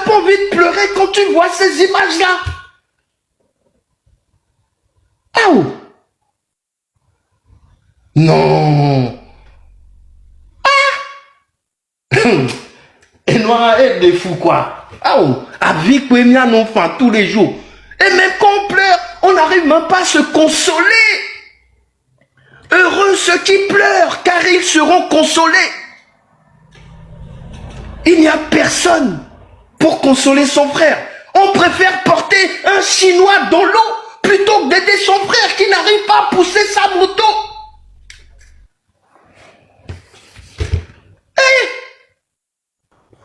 pas envie de pleurer quand tu vois ces images-là? Ah oh. Non. Ah. Et noir et des fous quoi. Ah oh. Avec un enfant tous les jours. Et même quand on pleure, on n'arrive même pas à se consoler. Heureux ceux qui pleurent, car ils seront consolés. Il n'y a personne pour consoler son frère. On préfère porter un Chinois dans l'eau plutôt que d'aider son frère qui n'arrive pas à pousser sa moto.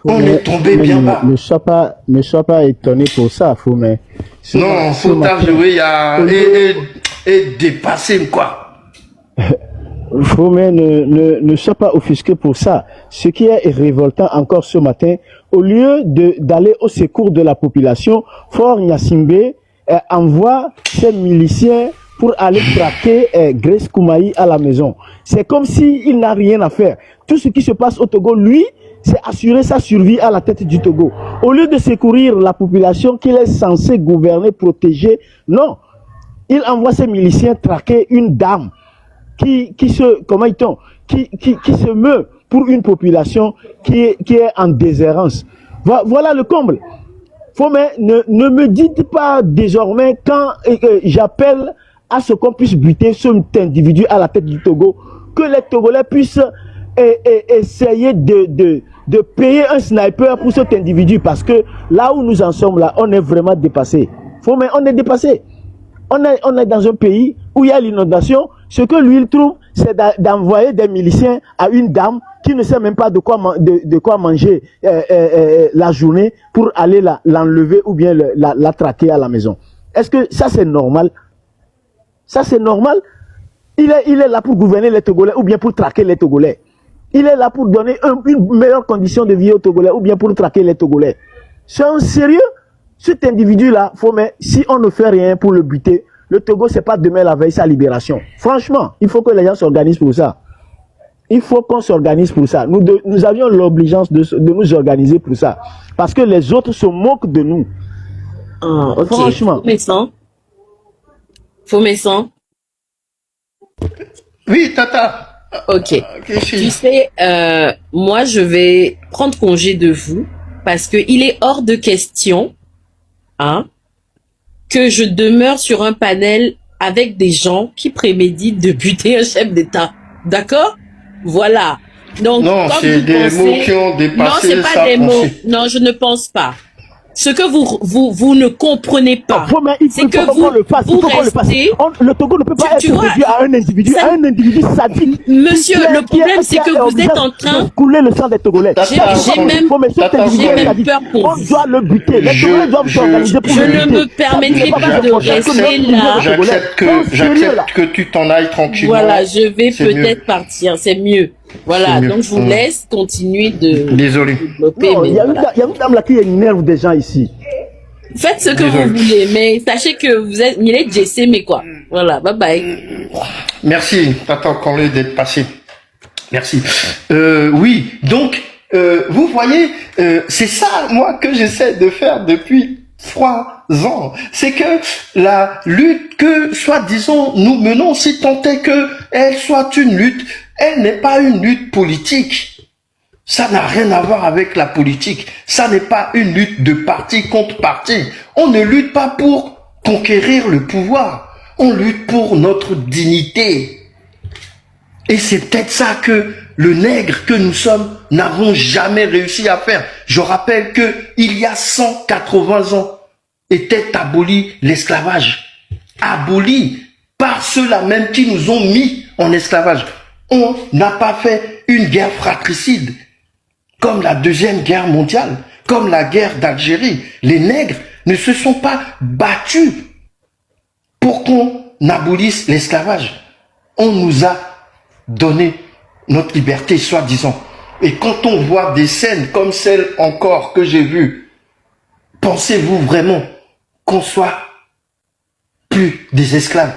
On est tombé bien bas. Ne sois pas étonné pour ça, Fumé. Non, faut t'avouer, et dépasser quoi. Fumé, ne sois pas offusqué pour ça. Ce qui est révoltant encore ce matin, au lieu d'aller au secours de la population, Fort Gnassingbé envoie ses miliciens pour aller traquer Grace Koumaï à la maison. C'est comme s'il n'a rien à faire. Tout ce qui se passe au Togo, lui, c'est assurer sa survie à la tête du Togo. Au lieu de secourir la population qu'il est censé gouverner, protéger, non. Il envoie ses miliciens traquer une dame qui se meut pour une population qui est en déshérence. Voilà le comble. Ne me dites pas désormais quand j'appelle à ce qu'on puisse buter cet individu à la tête du Togo, que les Togolais puissent essayer de payer un sniper pour cet individu, parce que là où nous en sommes là, on est vraiment dépassé. On est dépassé. On est dans un pays où il y a l'inondation. Ce que lui il trouve, c'est d'envoyer des miliciens à une dame qui ne sait même pas de quoi manger la journée pour aller l'enlever ou bien la traquer à la maison. Est-ce que ça c'est normal? Ça c'est normal? Il est là pour gouverner les Togolais ou bien pour traquer les Togolais? Il est là pour donner une meilleure condition de vie aux Togolais ou bien pour traquer les Togolais? C'est un sérieux? Cet individu-là, si on ne fait rien pour le buter, le Togo, c'est pas demain la veille sa libération. Franchement, il faut que les gens s'organisent pour ça. Il faut qu'on s'organise pour ça. Nous avions l'obligeance de nous organiser pour ça. Parce que les autres se moquent de nous. Ah, ok. Franchement. Fumé-san. Oui, Tata. Ok. Tu sais, moi, je vais prendre congé de vous parce que il est hors de question, hein, que je demeure sur un panel avec des gens qui préméditent de buter un chef d'État. D'accord? Voilà. Donc, non, c'est des mots qui ont dépassé. Non, c'est pas des mots. Non, je ne pense pas. Ce que vous ne comprenez pas, c'est que vous restez... Le Togo ne peut pas être réduit à un individu, sadique. Monsieur, le problème, c'est que vous êtes en train... de couler le sang des Togolais. J'ai même peur pour vous. On doit le buter. Les Togolais doivent s'organiser pour le buter. Je ne me permettrai pas de rester là. J'accepte que tu t'en ailles tranquillement. Voilà, je vais peut-être partir, c'est mieux. Voilà, donc je vous laisse continuer de... Désolé. Il y a une dame là qui énerve des gens ici. Faites ce que vous voulez, mais sachez que vous êtes... Il est Jessé, mais quoi. Voilà, bye bye. Merci, Tata Corlé, d'être passé. Merci. Oui, donc, vous voyez, c'est ça, moi, que j'essaie de faire depuis 3 ans. C'est que la lutte que, soi-disant, nous menons, si tant est que elle soit une lutte, elle n'est pas une lutte politique. Ça n'a rien à voir avec la politique. Ça n'est pas une lutte de parti contre parti. On ne lutte pas pour conquérir le pouvoir. On lutte pour notre dignité. Et c'est peut-être ça que le nègre que nous sommes n'avons jamais réussi à faire. Je rappelle que il y a 180 ans était aboli l'esclavage. Aboli par ceux-là même qui nous ont mis en esclavage. On n'a pas fait une guerre fratricide comme la Deuxième Guerre mondiale, comme la guerre d'Algérie. Les nègres ne se sont pas battus pour qu'on abolisse l'esclavage. On nous a donné notre liberté, soi-disant. Et quand on voit des scènes comme celle encore que j'ai vue, pensez-vous vraiment qu'on soit plus des esclaves?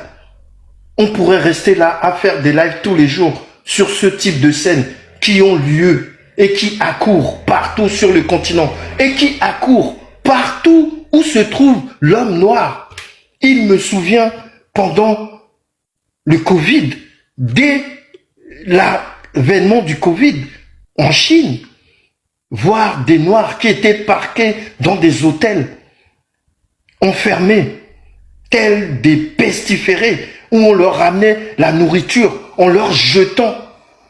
On pourrait rester là à faire des lives tous les jours sur ce type de scènes qui ont lieu et qui accourt partout sur le continent et qui accourt partout où se trouve l'homme noir. Il me souvient pendant le Covid, dès l'avènement du Covid en Chine, voir des Noirs qui étaient parqués dans des hôtels, enfermés, tels des pestiférés, où on leur ramenait la nourriture en leur jetant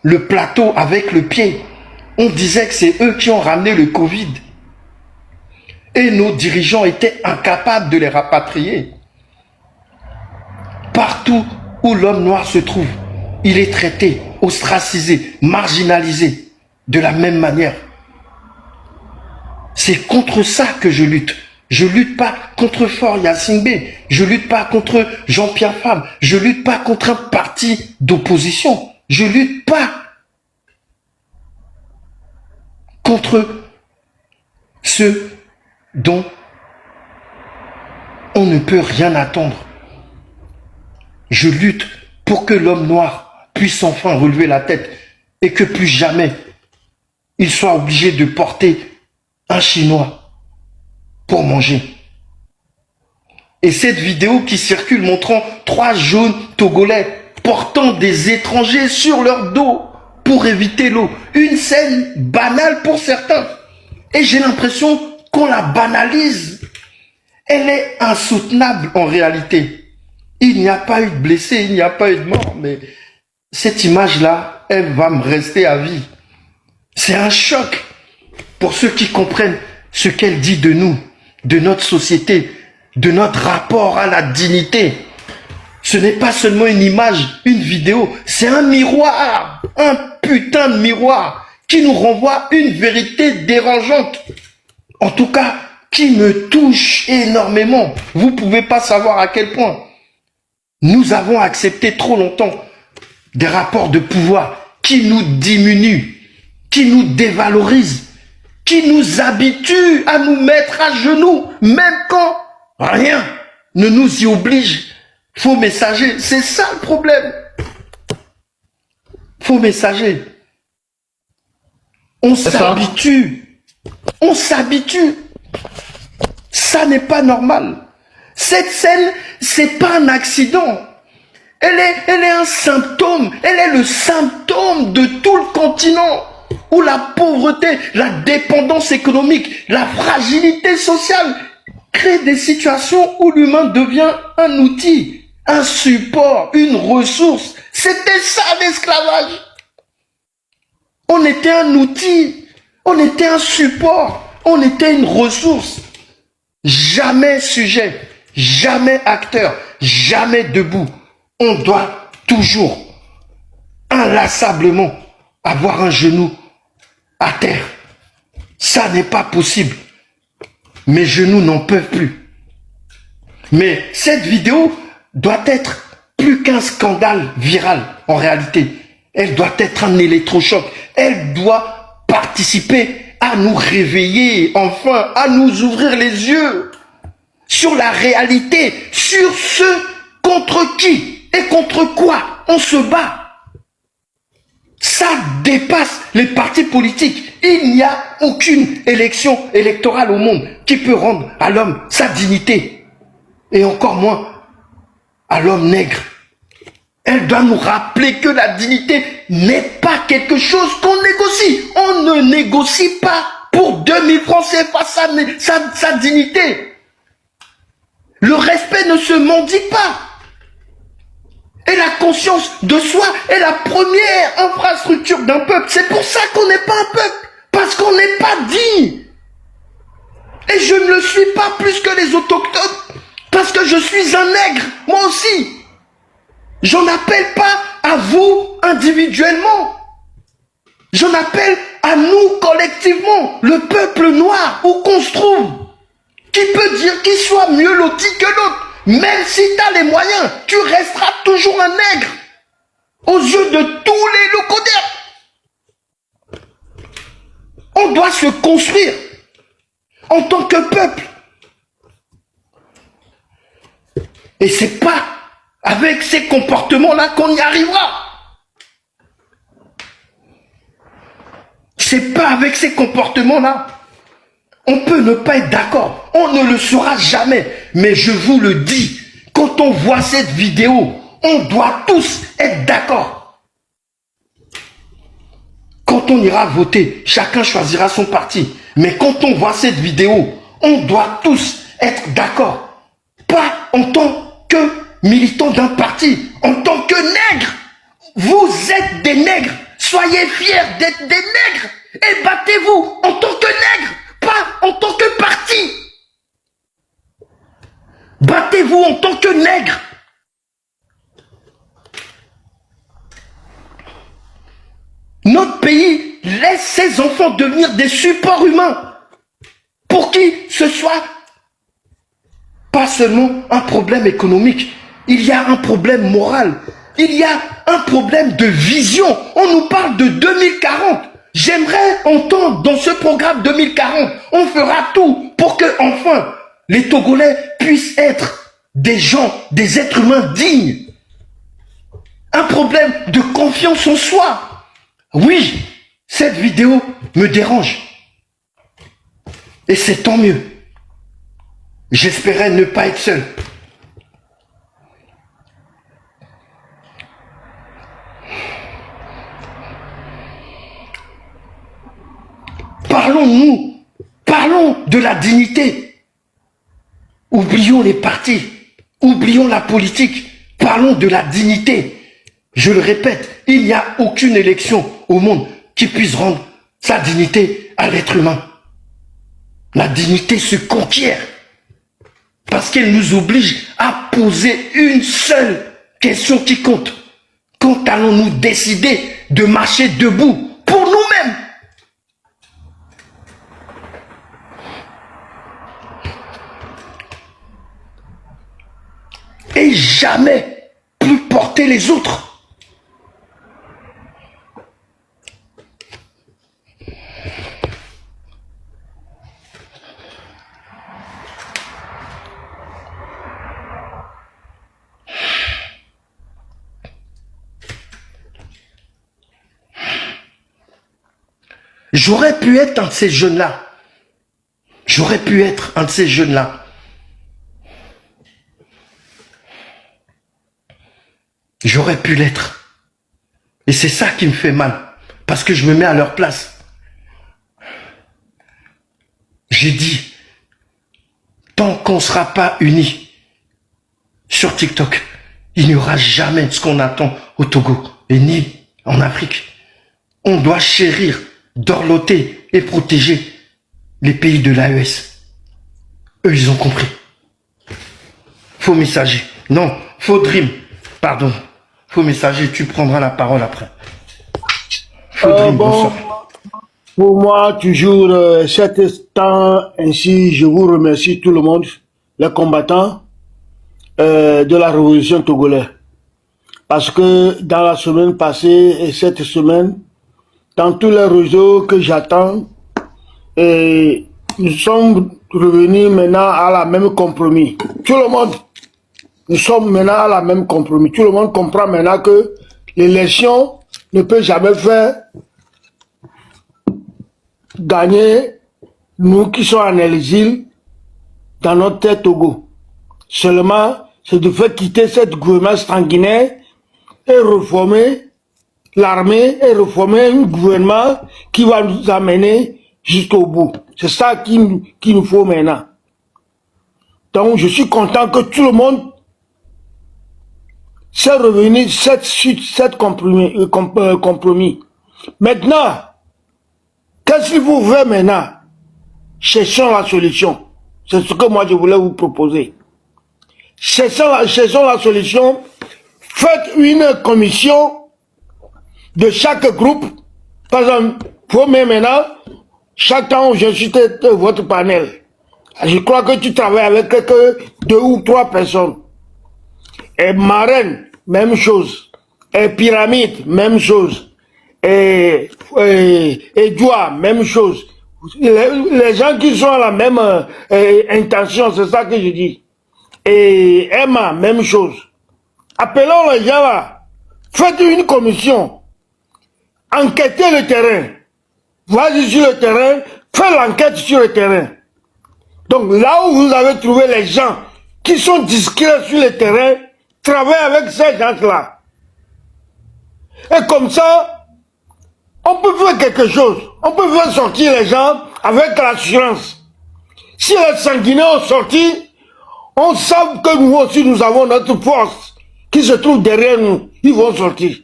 le plateau avec le pied. On disait que c'est eux qui ont ramené le Covid. Et nos dirigeants étaient incapables de les rapatrier. Partout où l'homme noir se trouve, il est traité, ostracisé, marginalisé, de la même manière. C'est contre ça que je lutte. Je lutte pas contre Faure Gnassingbé. Je lutte pas contre Jean-Pierre Fabre. Je lutte pas contre un parti d'opposition. Je lutte pas contre ceux dont on ne peut rien attendre. Je lutte pour que l'homme noir puisse enfin relever la tête et que plus jamais il soit obligé de porter un Chinois pour manger. Et cette vidéo qui circule montrant 3 jeunes Togolais portant des étrangers sur leur dos pour éviter l'eau. Une scène banale pour certains. Et j'ai l'impression qu'on la banalise. Elle est insoutenable en réalité. Il n'y a pas eu de blessés, il n'y a pas eu de mort, mais cette image-là, elle va me rester à vie. C'est un choc pour ceux qui comprennent ce qu'elle dit de nous, de notre société, de notre rapport à la dignité. Ce n'est pas seulement une image, une vidéo, c'est un miroir, un putain de miroir qui nous renvoie une vérité dérangeante. En tout cas, qui me touche énormément. Vous ne pouvez pas savoir à quel point. Nous avons accepté trop longtemps des rapports de pouvoir qui nous diminuent, qui nous dévalorisent, qui nous habituent à nous mettre à genoux, même quand rien ne nous y oblige. Faux messager, c'est ça le problème. Faux messager. On s'habitue. On s'habitue. Ça n'est pas normal. Cette scène, c'est pas un accident. Elle est un symptôme. Elle est le symptôme de tout le continent où la pauvreté, la dépendance économique, la fragilité sociale créent des situations où l'humain devient un outil, un support, une ressource. C'était ça l'esclavage. On était un outil, on était un support, on était une ressource. Jamais sujet, jamais acteur, jamais debout. On doit toujours, inlassablement, avoir un genou à terre. Ça n'est pas possible. Mes genoux n'en peuvent plus. Mais cette vidéo doit être plus qu'un scandale viral en réalité. Elle doit être un électrochoc. Elle doit participer à nous réveiller, enfin, à nous ouvrir les yeux sur la réalité, sur ce contre qui et contre quoi on se bat. Ça dépasse les partis politiques. Il n'y a aucune élection électorale au monde qui peut rendre à l'homme sa dignité. Et encore moins à l'homme nègre. Elle doit nous rappeler que la dignité n'est pas quelque chose qu'on négocie. On ne négocie pas pour 2000 francs CFA sa dignité. Le respect ne se mendie pas. Et la conscience de soi est la première infrastructure d'un peuple. C'est pour ça qu'on n'est pas un peuple. Parce qu'on n'est pas digne. Et je ne le suis pas plus que les autochtones. Parce que je suis un nègre, moi aussi. J'en appelle pas à vous individuellement. J'en appelle à nous collectivement, le peuple noir, où qu'on se trouve. Qui peut dire qu'il soit mieux loti que l'autre? Même si tu as les moyens, tu resteras toujours un nègre aux yeux de tous les locataires. On doit se construire en tant que peuple. Et c'est pas avec ces comportements-là qu'on y arrivera. c'est pas avec ces comportements-là. On peut ne pas être d'accord, on ne le saura jamais. Mais je vous le dis, quand on voit cette vidéo, on doit tous être d'accord. Quand on ira voter, chacun choisira son parti. Mais quand on voit cette vidéo, on doit tous être d'accord. Pas en tant que militant d'un parti, en tant que nègre. Vous êtes des nègres. Soyez fiers d'être des nègres. Et battez-vous en tant que nègre, pas en tant que parti. Battez-vous en tant que nègre. Notre pays laisse ses enfants devenir des supports humains pour qui ce soit pas seulement un problème économique, il y a un problème moral, il y a un problème de vision. On nous parle de 2040. J'aimerais entendre dans ce programme 2040, on fera tout pour que enfin les Togolais puissent être des gens, des êtres humains dignes. Un problème de confiance en soi. Oui, cette vidéo me dérange. Et c'est tant mieux. J'espérais ne pas être seul. Parlons-nous, parlons de la dignité. Oublions les partis, oublions la politique, parlons de la dignité. Je le répète, il n'y a aucune élection au monde qui puisse rendre sa dignité à l'être humain. La dignité se conquiert parce qu'elle nous oblige à poser une seule question qui compte. Quand allons-nous décider de marcher debout pour nous-mêmes? Et jamais plus porter les autres. J'aurais pu être un de ces jeunes-là. J'aurais pu être un de ces jeunes-là. J'aurais pu l'être. Et c'est ça qui me fait mal. Parce que je me mets à leur place. J'ai dit, tant qu'on ne sera pas unis sur TikTok, il n'y aura jamais ce qu'on attend au Togo et ni en Afrique. On doit chérir, dorloter et protéger les pays de l'AES. Eux, ils ont compris. Faux messager. Non, faux dream. Pardon. Faux messager, tu prendras la parole après. Faux dream, bonsoir. Pour moi, toujours, cet instant, ainsi, je vous remercie tout le monde, les combattants de la révolution togolaise. Parce que dans la semaine passée et cette semaine, dans tous les réseaux que j'attends, et nous sommes revenus maintenant à la même compromis. Tout le monde, nous sommes maintenant à la même compromis. Tout le monde comprend maintenant que l'élection ne peut jamais faire gagner nous qui sommes en exil dans notre terre Togo. Seulement, c'est de faire quitter cette gouvernement sanguinaire et reformer l'armée et reformer un gouvernement qui va nous amener jusqu'au bout. C'est ça qu'il nous faut maintenant. Donc, je suis content que tout le monde s'est revenu cette compromis. Maintenant, qu'est-ce qu'il vous veut maintenant? Cherchons la solution. C'est ce que moi je voulais vous proposer. Cherchons la solution. Faites une commission de chaque groupe. Par exemple, pour moi maintenant, chaque temps je suis votre panel. Je crois que tu travailles avec quelques 2 ou 3 personnes. Et marraine, même chose. Et pyramide, même chose. Et Djoua, même chose. Les gens qui sont à la même intention, c'est ça que je dis. Et Emma, même chose. Appelons les gens là. Faites une commission. Enquêtez le terrain. vas-y sur le terrain, fais l'enquête sur le terrain. Donc là où vous avez trouvé les gens qui sont discrets sur le terrain, travaillez avec ces gens-là. Et comme ça, on peut faire quelque chose. On peut faire sortir les gens avec l'assurance. Si les sanguinés ont sorti, on sait que nous aussi nous avons notre force qui se trouve derrière nous. Ils vont sortir.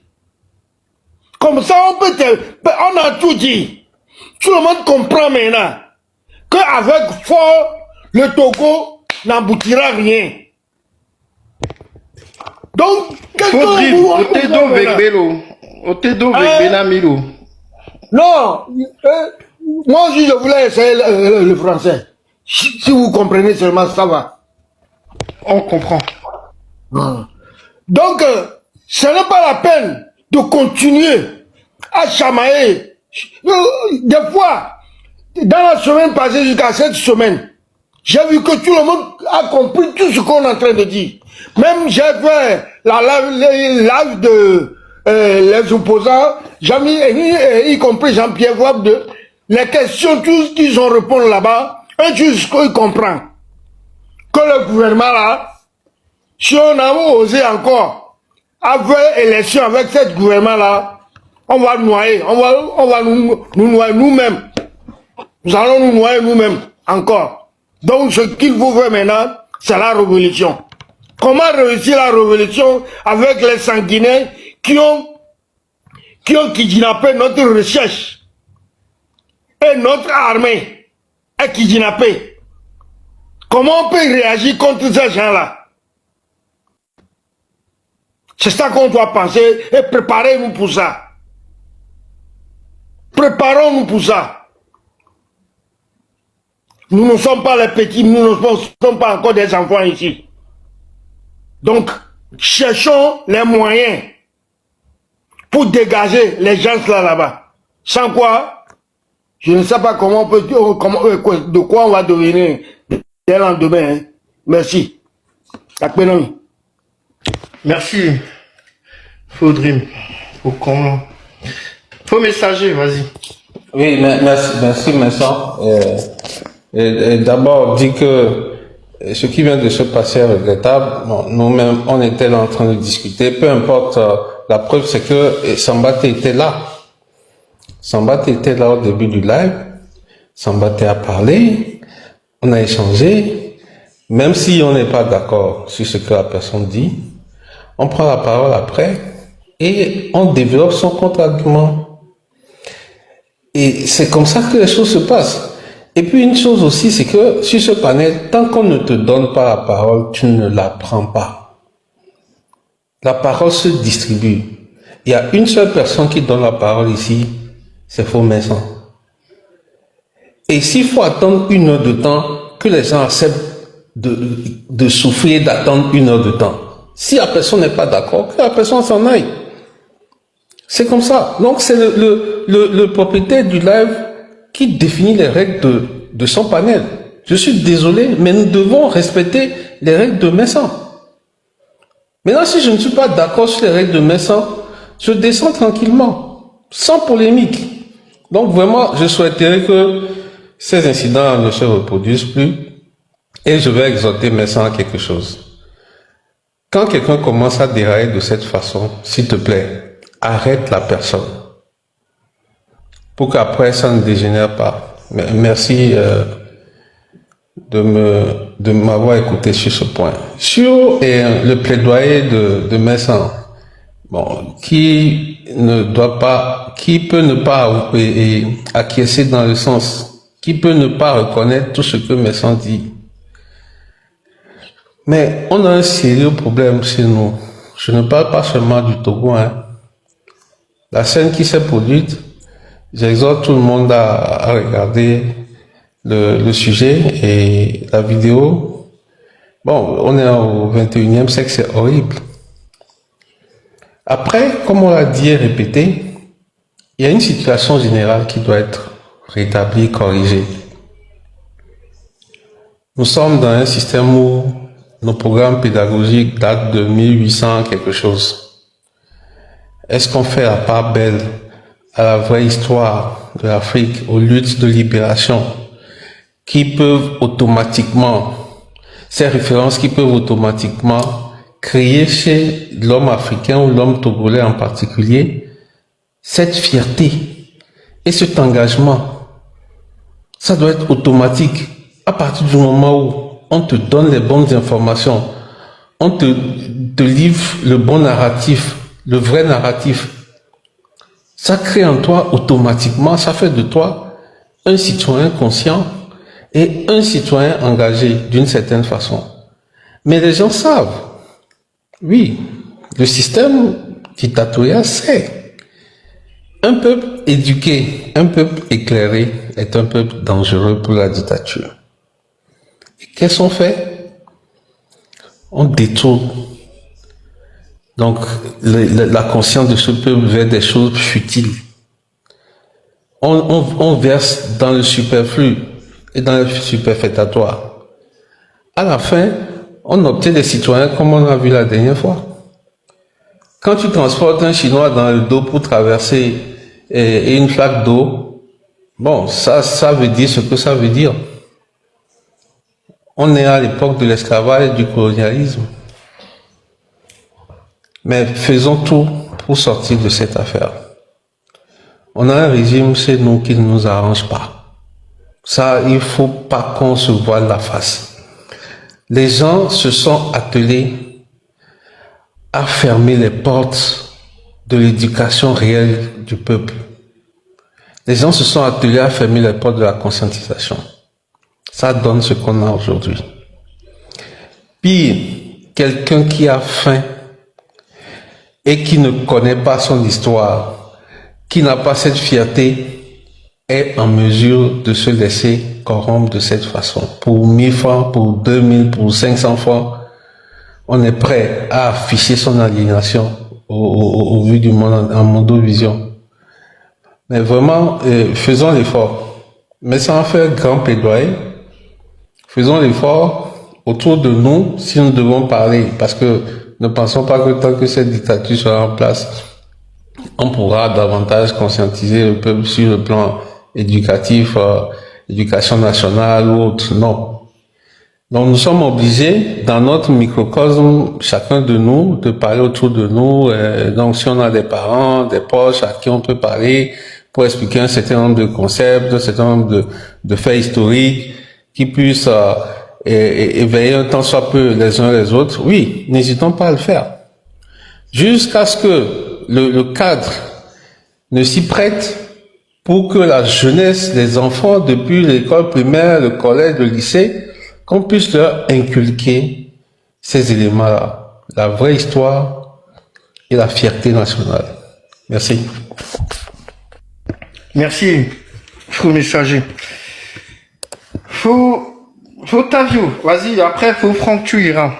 Comme ça, on a tout dit. Tout le monde comprend maintenant qu'avec fort, le Togo n'aboutira à rien. Donc, qu'est-ce que vous non, moi aussi je voulais essayer le français. Si vous comprenez seulement, ça va. On comprend. Donc, ce n'est pas la peine de continuer à chamailler. Des fois, dans la semaine passée jusqu'à cette semaine, j'ai vu que tout le monde a compris tout ce qu'on est en train de dire. Même j'ai fait les lives de les opposants, y compris Jean-Pierre Wab, les questions, tout ce qu'ils ont répondu là-bas, et tout ce qu'ils comprennent. Que le gouvernement là, si on a osé encore avoir élection avec ce gouvernement là, on va noyer, on va nous noyer nous-mêmes. Nous allons nous noyer nous-mêmes encore. Donc ce qu'il faut faire maintenant, c'est la révolution. Comment réussir la révolution avec les sanguinaires qui ont kidnappé notre recherche et notre armée est kidnappée? Comment on peut réagir contre ces gens-là? C'est ça qu'on doit penser et préparez-nous pour ça. Préparons-nous pour ça. Nous ne sommes pas les petits, nous ne sommes pas encore des enfants ici. Donc, cherchons les moyens pour dégager les gens là-bas. Sans quoi, je ne sais pas comment on peut, de quoi on va devenir dès le lendemain. Hein. Merci. Merci. Faux dream. Faux messager, vas-y. Oui, merci Vincent. Et d'abord, dit que ce qui vient de se passer est regrettable. Bon, nous-mêmes, on était là en train de discuter. Peu importe, la preuve, c'est que Sambate était là. Sambate était là au début du live. Sambate a parlé. On a échangé. Même si on n'est pas d'accord sur ce que la personne dit, on prend la parole après et on développe son contre-argument. Et c'est comme ça que les choses se passent. Et puis une chose aussi, c'est que sur ce panel, tant qu'on ne te donne pas la parole, tu ne la prends pas. La parole se distribue. Il y a une seule personne qui donne la parole ici, c'est Faux Vincent. Et s'il faut attendre 1 heure de temps, que les gens acceptent de souffrir, d'attendre 1 heure de temps. Si la personne n'est pas d'accord, que la personne s'en aille. C'est comme ça. Donc c'est le propriétaire du live qui définit les règles de son panel. Je suis désolé, mais nous devons respecter les règles de Vincent. Maintenant, si je ne suis pas d'accord sur les règles de Vincent, je descends tranquillement, sans polémique. Donc vraiment, je souhaiterais que ces incidents ne se reproduisent plus. Et je vais exhorter Vincent à quelque chose. Quand quelqu'un commence à dérailler de cette façon, s'il te plaît, arrête la personne. Pour qu'après ça ne dégénère pas. Merci de m'avoir écouté sur ce point. Sur le plaidoyer de Vincent, bon, qui peut ne pas acquiescer dans le sens, qui peut ne pas reconnaître tout ce que Vincent dit. Mais on a un sérieux problème chez nous. Je ne parle pas seulement du Togo, hein. La scène qui s'est produite, j'exhorte tout le monde à regarder le sujet et la vidéo. Bon, on est au 21e siècle, c'est horrible. Après, comme on l'a dit et répété, il y a une situation générale qui doit être rétablie, corrigée. Nous sommes dans un système où nos programmes pédagogiques datent de 1800 quelque chose. Est-ce qu'on fait la part belle à la vraie histoire de l'Afrique, aux luttes de libération, qui peuvent automatiquement, ces références qui peuvent automatiquement créer chez l'homme africain ou l'homme togolais en particulier, cette fierté et cet engagement. Ça doit être automatique à partir du moment où on te donne les bonnes informations, on te livre le bon narratif, le vrai narratif. Ça crée en toi automatiquement, ça fait de toi un citoyen conscient et un citoyen engagé d'une certaine façon. Mais les gens savent, oui, le système dictatorial sait. Un peuple éduqué, un peuple éclairé est un peuple dangereux pour la dictature. Et qu'est-ce qu'on fait? On détourne donc la conscience de ce peuple vers des choses futiles. On verse dans le superflu et dans le superfétatoire. À la fin, on obtient des citoyens comme on a vu la dernière fois. Quand tu transportes un Chinois dans le dos pour traverser une flaque d'eau, bon, ça veut dire ce que ça veut dire. On est à l'époque de l'esclavage et du colonialisme. Mais faisons tout pour sortir de cette affaire. On a un régime chez nous qui ne nous arrange pas. Ça, il faut pas qu'on se voile la face. Les gens se sont attelés à fermer les portes de l'éducation réelle du peuple. Les gens se sont attelés à fermer les portes de la conscientisation. Ça donne ce qu'on a aujourd'hui. Pire, quelqu'un qui a faim et qui ne connaît pas son histoire, qui n'a pas cette fierté, est en mesure de se laisser corrompre de cette façon. Pour 1000 francs, pour 2000, pour 500 francs, on est prêt à afficher son aliénation au vu du monde, en mondovision. Mais vraiment, faisons l'effort. Mais sans faire grand plaidoyer, faisons l'effort autour de nous si nous devons parler, parce que ne pensons pas que tant que cette dictature sera en place, on pourra davantage conscientiser le peuple sur le plan éducatif, éducation nationale ou autre. Non. Donc nous sommes obligés, dans notre microcosme, chacun de nous, de parler autour de nous. Donc si on a des parents, des proches à qui on peut parler pour expliquer un certain nombre de concepts, un certain nombre de faits historiques qui puissent éveiller un tant soit peu les uns les autres, oui, n'hésitons pas à le faire. Jusqu'à ce que le cadre ne s'y prête pour que la jeunesse, les enfants, depuis l'école primaire, le collège, le lycée, qu'on puisse leur inculquer ces éléments-là, la vraie histoire et la fierté nationale. Merci. Merci, frère messager. Faut Tavio, vas-y, après, faut Franck, tu iras.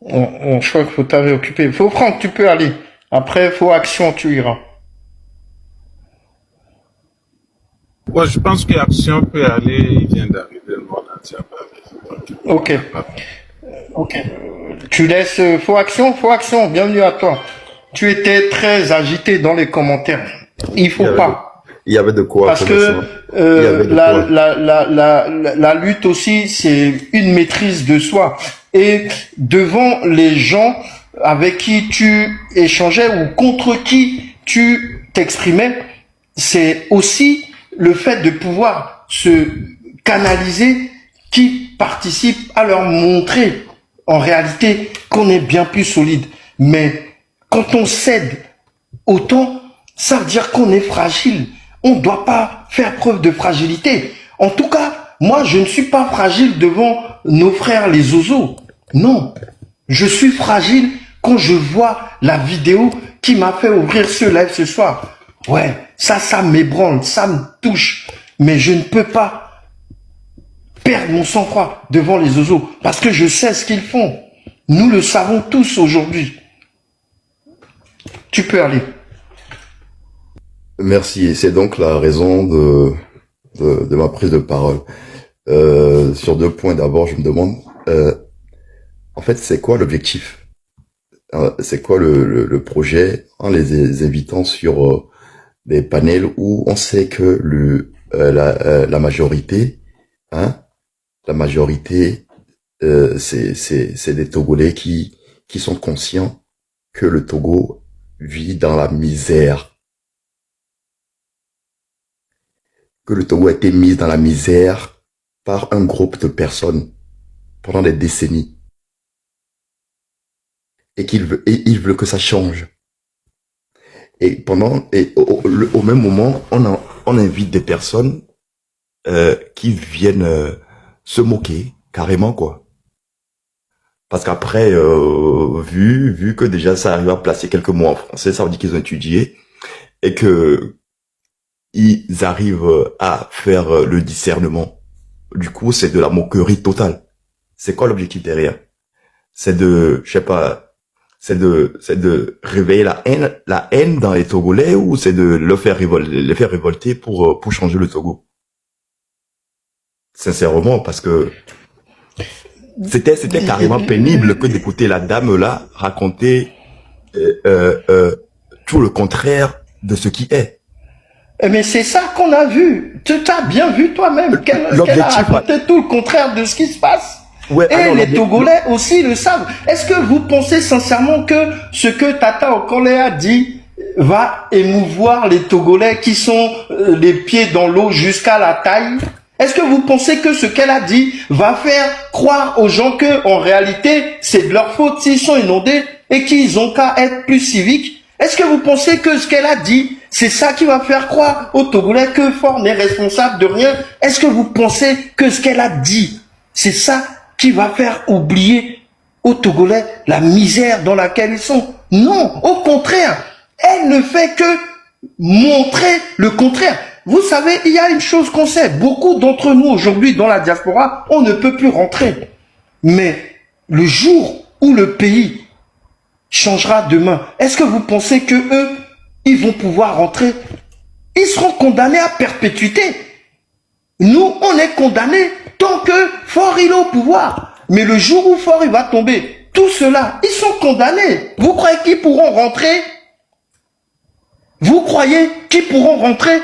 Je crois qu'il faut t'avoir occupé. Faut Franck, tu peux aller. Après, faut Action, tu iras. Ouais, je pense que Action peut aller, il vient d'arriver, le monde entier a parlé. Ok. Ok. Tu laisses, faut Action, bienvenue à toi. Tu étais très agité dans les commentaires. Il faut pas. Il y avait de quoi. Parce que la lutte aussi, c'est une maîtrise de soi. Et devant les gens avec qui tu échangeais ou contre qui tu t'exprimais, c'est aussi le fait de pouvoir se canaliser qui participe à leur montrer en réalité qu'on est bien plus solide. Mais quand on cède autant, ça veut dire qu'on est fragile. On ne doit pas faire preuve de fragilité. En tout cas, moi, je ne suis pas fragile devant nos frères les Ozo. Non, je suis fragile quand je vois la vidéo qui m'a fait ouvrir ce live ce soir. Ouais, ça m'ébranle, ça me touche. Mais je ne peux pas perdre mon sang-froid devant les Ozo parce que je sais ce qu'ils font. Nous le savons tous aujourd'hui. Tu peux aller. Merci. Et c'est donc la raison de ma prise de parole. Sur 2 points. D'abord, je me demande, en fait, c'est quoi l'objectif? C'est quoi le projet en les invitant sur des panels où on sait que la majorité, hein, la majorité, c'est des Togolais qui sont conscients que le Togo vit dans la misère, que le Togo a été mis dans la misère par un groupe de personnes pendant des décennies et ils veulent que ça change. Et au même moment, on invite des personnes qui viennent se moquer carrément, quoi. Parce qu'après, vu que déjà ça arrive à placer quelques mots en français, ça veut dire qu'ils ont étudié et que ils arrivent à faire le discernement. Du coup, c'est de la moquerie totale. C'est quoi l'objectif derrière? C'est de, je sais pas, c'est de réveiller la haine dans les Togolais, ou c'est de les faire révolter pour changer le Togo? Sincèrement, parce que c'était carrément pénible que d'écouter la dame là raconter tout le contraire de ce qui est. Mais c'est ça qu'on a vu. Tu as bien vu toi-même qu'elle a raconté tout le contraire de ce qui se passe. Ouais, et alors, les Togolais aussi le savent. Est-ce que vous pensez sincèrement que ce que Tata Okole a dit va émouvoir les Togolais qui sont les pieds dans l'eau jusqu'à la taille? Est-ce que vous pensez que ce qu'elle a dit va faire croire aux gens que, en réalité, c'est de leur faute s'ils sont inondés et qu'ils ont qu'à être plus civiques? Est-ce que vous pensez que ce qu'elle a dit, c'est ça qui va faire croire aux Togolais que Faure n'est responsable de rien? Est-ce que vous pensez que ce qu'elle a dit, c'est ça qui va faire oublier aux Togolais la misère dans laquelle ils sont? Non, au contraire, elle ne fait que montrer le contraire. Vous savez, il y a une chose qu'on sait, beaucoup d'entre nous aujourd'hui dans la diaspora, on ne peut plus rentrer. Mais le jour où le pays changera demain, est-ce que vous pensez que eux, ils vont pouvoir rentrer? Ils seront condamnés à perpétuité. Nous, on est condamnés tant que Faure il est au pouvoir. Mais le jour où Faure il va tomber, tout cela, ils sont condamnés. Vous croyez qu'ils pourront rentrer? Vous croyez qu'ils pourront rentrer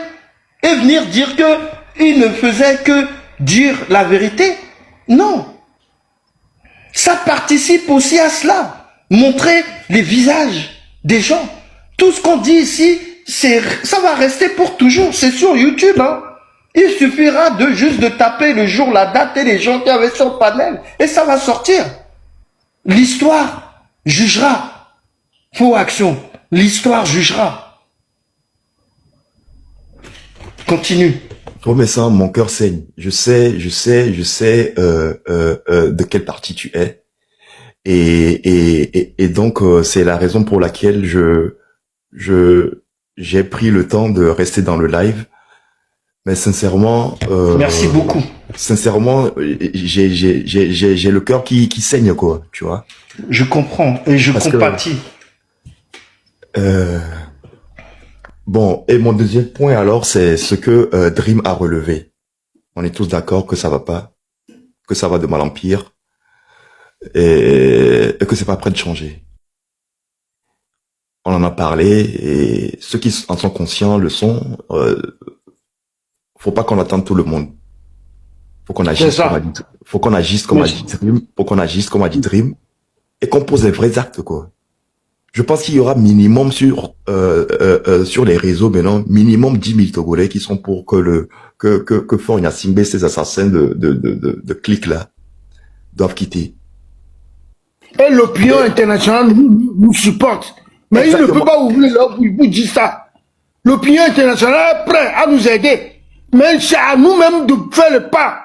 et venir dire qu'ils ne faisaient que dire la vérité? Non. Ça participe aussi à cela. Montrer les visages des gens. Tout ce qu'on dit ici, ça va rester pour toujours. C'est sur YouTube, hein. Il suffira juste de taper le jour, la date et les gens qui avaient sur le panel. Et ça va sortir. L'histoire jugera. Faux action. L'histoire jugera. Continue. Oh, mais ça, mon cœur saigne. Je sais de quel parti tu es. Et donc, c'est la raison pour laquelle j'ai pris le temps de rester dans le live. Mais sincèrement, merci beaucoup. Sincèrement, j'ai le cœur qui saigne, quoi, tu vois. Je comprends et je compatis. Bon, et mon deuxième point alors, c'est ce que Dream a relevé. On est tous d'accord que ça va pas, que ça va de mal en pire, et que c'est pas prêt de changer. On en a parlé, et ceux qui en sont conscients le sont. Faut pas qu'on attende tout le monde. Faut qu'on agisse comme a dit Dream. Faut qu'on agisse comme a dit Dream, et qu'on pose des vrais actes, quoi. Je pense qu'il y aura minimum sur les réseaux maintenant, minimum 10 000 Togolais qui sont pour que Faure Gnassingbé, ces assassins de clics là, doivent quitter. Et l'opinion internationale nous supporte. Mais exactement. Il ne peut pas ouvrir là pour dire ça. L'opinion internationale est prête à nous aider. Mais c'est à nous-mêmes de faire le pas.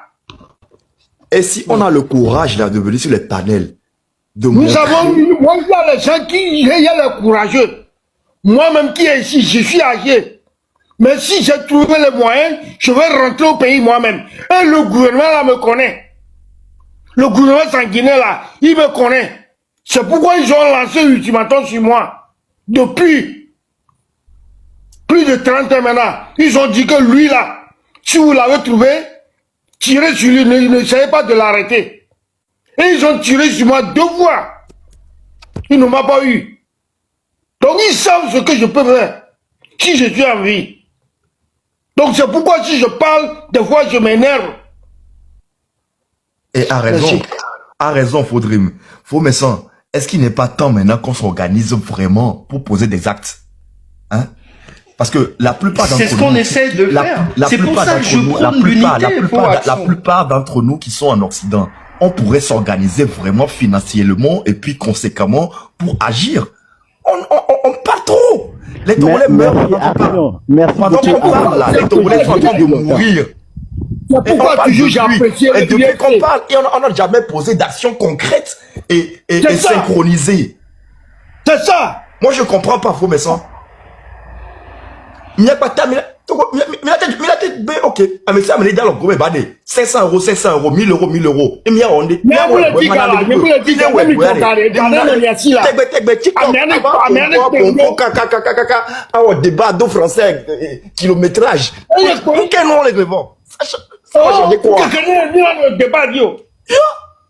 Et si on a le courage là de venir sur les panels, nous avons, moi, il y a les gens il y a les courageux. Moi-même qui est ici, je suis âgé. Mais si j'ai trouvé les moyens, je vais rentrer au pays moi-même. Et le gouvernement là me connaît. Le gouvernement sanguinaire là, il me connaît. C'est pourquoi ils ont lancé l'ultimatum sur moi. Depuis plus de 30 ans maintenant. Ils ont dit que lui là, si vous l'avez trouvé, tirez sur lui, n'essayez pas de l'arrêter. Et ils ont tiré sur moi 2 fois. Ils ne m'ont pas eu. Donc ils savent ce que je peux faire si je suis en vie. Donc c'est pourquoi si je parle, des fois je m'énerve. Et a raison, Faudrim. Faux-Messan, est-ce qu'il n'est pas temps maintenant qu'on s'organise vraiment pour poser des actes? Hein? Parce que la plupart d'entre nous... C'est ce qu'on essaie de faire. C'est pour ça que je prône l'unité. La plupart d'entre nous qui sont en Occident, on pourrait s'organiser vraiment financièrement et puis conséquemment pour agir. On parle trop. Les Togolais meurent pendant qu'on parle là. Les Togolais sont en train de mourir. Pourquoi toujours j'ai apprécié et depuis qu'on parle, et on n'a jamais posé d'action concrète et synchronisée. C'est ça. Moi, je comprends pas, Faux-Messan. Il n'y a pas de temps, ok. Mais ça, mais dans le groupe, 500 euros, 500 euros, 1000 euros, 1000 euros. Et mais on dit, mais vous le dites, débat de français, kilométrage. Quel nom les devons? Ça va changer quoi? Le débat, yo.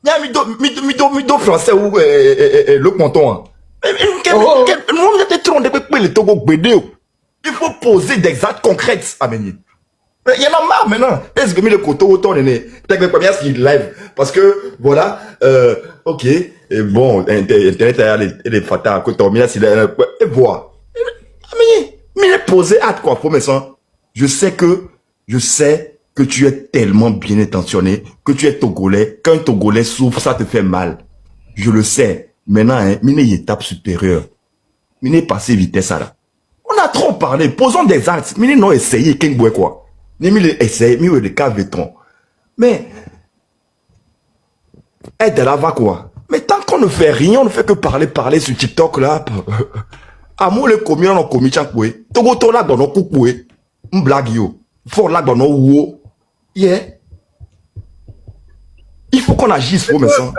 Il y a mis deux français ou le ponton. Il faut poser des actes concrets à mener. Il y en a marre maintenant. Est-ce que le côté autant est première ce live parce que voilà ok et bon internet elle est fatale côté et voir. Mais poser acte quoi pour ça. Je sais que tu es tellement bien intentionné, que tu es Togolais, qu'un Togolais souffre, ça te fait mal. Je le sais. Maintenant, hein, mine étape supérieure. Mine passer vitesse à là. On a trop parlé. Posons des actes. Mine non essayer, qu'est-ce que quoi. Mine essayer, mine de caveton. Mais, aide là va quoi. Mais tant qu'on ne fait rien, on ne fait que parler sur TikTok là. Amour le commis, on a commis chankoué. Togo to là dans nos coucoué. M'blague yo. Fort là dans nos ou. Yeah. Il faut qu'on agisse pour ça.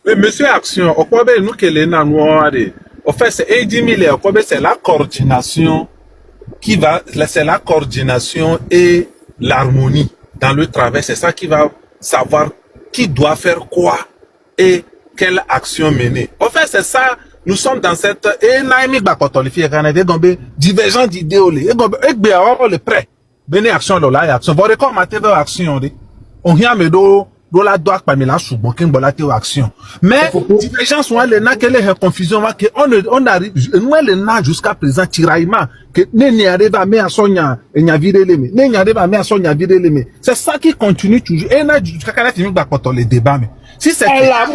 Mais monsieur Action, au quoi nous que les noir en fait c'est 10 000 c'est la coordination qui va, c'est la coordination et l'harmonie dans le travail. C'est ça qui va savoir qui doit faire quoi et quelle action mener. En fait c'est ça. Nous sommes dans cette divergence d'idées le prêt. Bene action là action. Vous recommencez votre action. On vient me do la doit pas me la choubo kin bola te action. Mais divergence on les na quelle est confusion que on arrive nous les na jusqu'à présent tiraillement que ne arrive à me asonya enya vireleme. Ne arrive à me asonya vireleme. C'est ça qui continue toujours. Et na jusqu'à quand tu va porter les débats mais si c'est la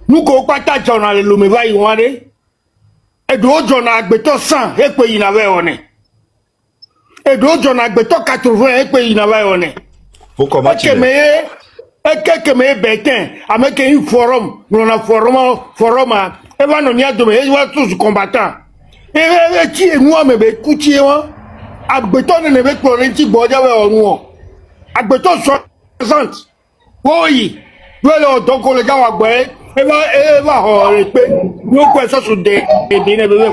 nous ko pata jona le lo me va iware e do jona agbeto 100 e pe ina we one e do jona agbeto 80 e pe ina we one faut comment tu que me betin avec un forum on a forum e va no nia do me e va tous combattants e ti e moi me be kuti won agbeto ne be ko renti boja we onu agbeto 60 oui well donc le gars wa gbe Eva horepe no kwesa so de ne bebe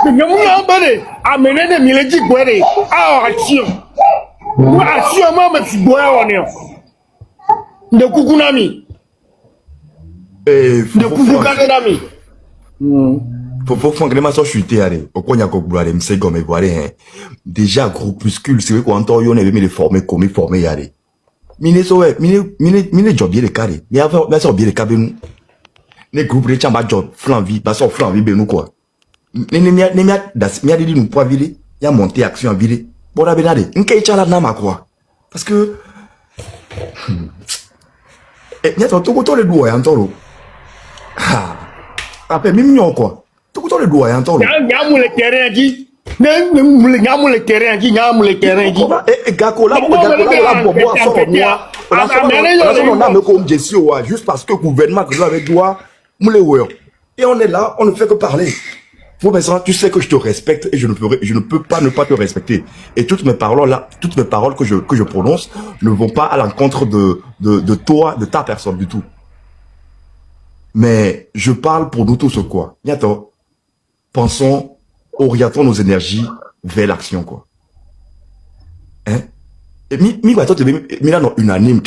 nyamu na bale amene ne mileji gwere a action ma me fi boya woni de kukunami de kukunami faut vraiment so chuter allez okonya ko gbura dem se gomme boire hein déjà groupuscule c'est quoi on yo ne be me former comme former yare mine job bien le carré mais avant mais ça bien le carré nous les groupes de chamba job flanvi parce que flanvi ben nous quoi ne dit nous pas virer il y a monté action virer bon là benade n'kay chala na ma quoi parce que et n'y a tout le doigt en tolo ah après mignon quoi tout le doigt en tolo nyamu le terrain dit nyamu le terrain dit et gako là bobo sort moi on a me comme Jessie juste parce que gouvernement que avait droit et on est là on ne fait que parler Faut Vincent, tu sais que je te respecte et je ne peux pas ne pas te respecter. Et toutes mes paroles là, toutes mes paroles que je prononce ne vont pas à l'encontre de toi, de ta personne du tout. Mais je parle pour nous tous, quoi. Bientôt, pensons, orientons nos énergies vers l'action, quoi. Hein? Et là, non, unanime,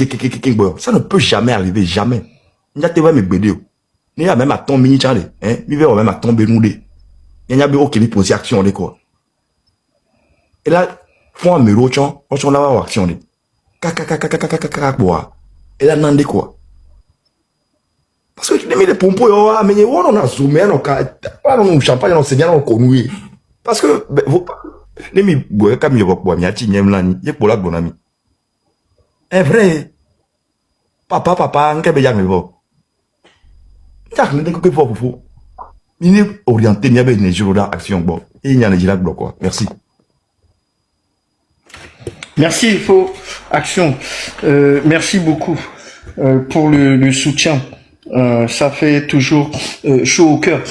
ça ne peut jamais arriver, jamais. Il y a mes bédés. Il y a même à tomber, hein? Il y a même à tomber, nous, il y a bien aucune posé action, quoi. Et là, faut un mélo, on l'a va action, et là, n'en quoi. Parce que tu mis les pompons, mais on a zoomé, on a champagne, on s'est bien connu. Parce que, vous, les mi, comme il y a beaucoup de miati, n'y a pas de pour la bonne amie. C'est vrai. Papa, on peut y aller, vous. T'as rien de quoi pour vous. Il est orienté, il y a une jours d'action, bon. Et il y a un gilet quoi. Merci. Merci, il faut action. Merci beaucoup pour le soutien. Ça fait toujours chaud au cœur.